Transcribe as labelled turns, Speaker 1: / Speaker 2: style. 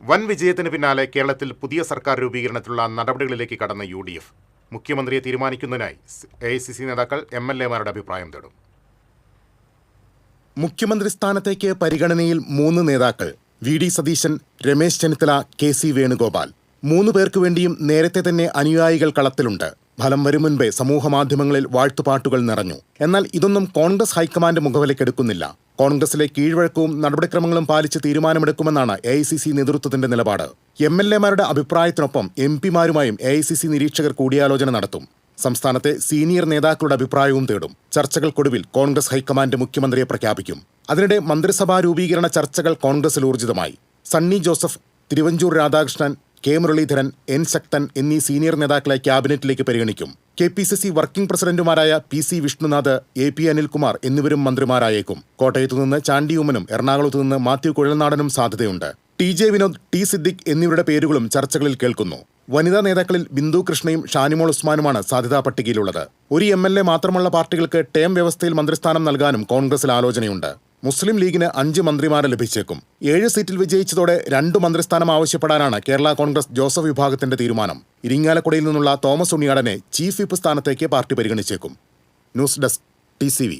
Speaker 1: വൻ വിജയത്തിന് പിന്നാലെ കേരളത്തിൽ പുതിയ സർക്കാർ രൂപീകരണത്തിലുള്ള നടപടികളിലേക്ക് കടന്ന UDF. മുഖ്യമന്ത്രിയെ തീരുമാനിക്കുന്നതിനായി AICC നേതാക്കൾ MLA-മാരുടെ അഭിപ്രായം തേടും.
Speaker 2: മുഖ്യമന്ത്രി സ്ഥാനത്തേക്ക് പരിഗണനയിൽ 3 നേതാക്കൾ: VD സതീശൻ, രമേശ് ചെന്നിത്തല, KC വേണുഗോപാൽ. 3 പേർക്ക് വേണ്ടിയും നേരത്തെ തന്നെ അനുയായികൾ കളത്തിലുണ്ട്. ഫലം വരും മുൻപേ സമൂഹമാധ്യമങ്ങളിൽ വാഴ്ത്തുപാട്ടുകൾ നിറഞ്ഞു. എന്നാൽ ഇതൊന്നും കോൺഗ്രസ് ഹൈക്കമാൻഡ് മുഖവിലക്കെടുക്കുന്നില്ല. കോൺഗ്രസിലെ കീഴ്വഴക്കവും നടപടിക്രമങ്ങളും പാലിച്ച് തീരുമാനമെടുക്കുമെന്നാണ് AICC നേതൃത്വത്തിന്റെ നിലപാട്. MLA-മാരുടെ അഭിപ്രായത്തിനൊപ്പം MP-മാരുമായും AICC നിരീക്ഷകർ കൂടിയാലോചന നടത്തും. സംസ്ഥാനത്തെ സീനിയർ നേതാക്കളുടെ അഭിപ്രായവും തേടും. ചർച്ചകൾക്കൊടുവിൽ കോൺഗ്രസ് ഹൈക്കമാൻഡ് മുഖ്യമന്ത്രിയെ പ്രഖ്യാപിക്കും. അതിനിടെ മന്ത്രിസഭാ രൂപീകരണ ചർച്ചകൾ കോൺഗ്രസിൽ ഊർജിതമായി. സണ്ണി ജോസഫ്, തിരുവഞ്ചൂർ രാധാകൃഷ്ണൻ, K. മുരളീധരൻ, N. ശക്തൻ എന്നീ സീനിയർ നേതാക്കളെ ക്യാബിനറ്റിലേക്ക് പരിഗണിക്കും. KPCC വർക്കിംഗ് പ്രസിഡന്റുമാരായ PC വിഷ്ണുനാഥ്, AP അനിൽകുമാർ എന്നിവരും മന്ത്രിമാരായേക്കും. കോട്ടയത്തുനിന്ന് ചാണ്ടി ഉമ്മനും എറണാകുളത്തുനിന്ന് മാത്യു കുഴൽനാടനും സാധ്യതയുണ്ട്. TJ Vinod, T. സിദ്ദിഖ് എന്നിവരുടെ പേരുകളും ചർച്ചകളിൽ കേൾക്കുന്നു. വനിതാ നേതാക്കളിൽ ബിന്ദു കൃഷ്ണയും ഷാനിമോൾ ഉസ്മാനുമാണ് സാധ്യതാ പട്ടികയിലുള്ളത്. ഒരു MLA മാത്രമുള്ള പാർട്ടികൾക്ക് ടേം വ്യവസ്ഥയിൽ മന്ത്രിസ്ഥാനം നൽകാനും കോൺഗ്രസിൽ ആലോചനയുണ്ട്. മുസ്ലിം ലീഗിന് 5 മന്ത്രിമാരെ ലഭിച്ചേക്കും. 7 സീറ്റിൽ വിജയിച്ചതോടെ 2 മന്ത്രിസ്ഥാനം ആവശ്യപ്പെടാനാണ് കേരള കോൺഗ്രസ് ജോസഫ് വിഭാഗത്തിന്റെ തീരുമാനം. ഇരിങ്ങാലക്കുടയിൽ നിന്നുള്ള തോമസ് ഉണ്ണിയാടനെ ചീഫ് വിപ്പ് സ്ഥാനത്തേക്ക് പാർട്ടി പരിഗണിച്ചേക്കും. News desk TCV.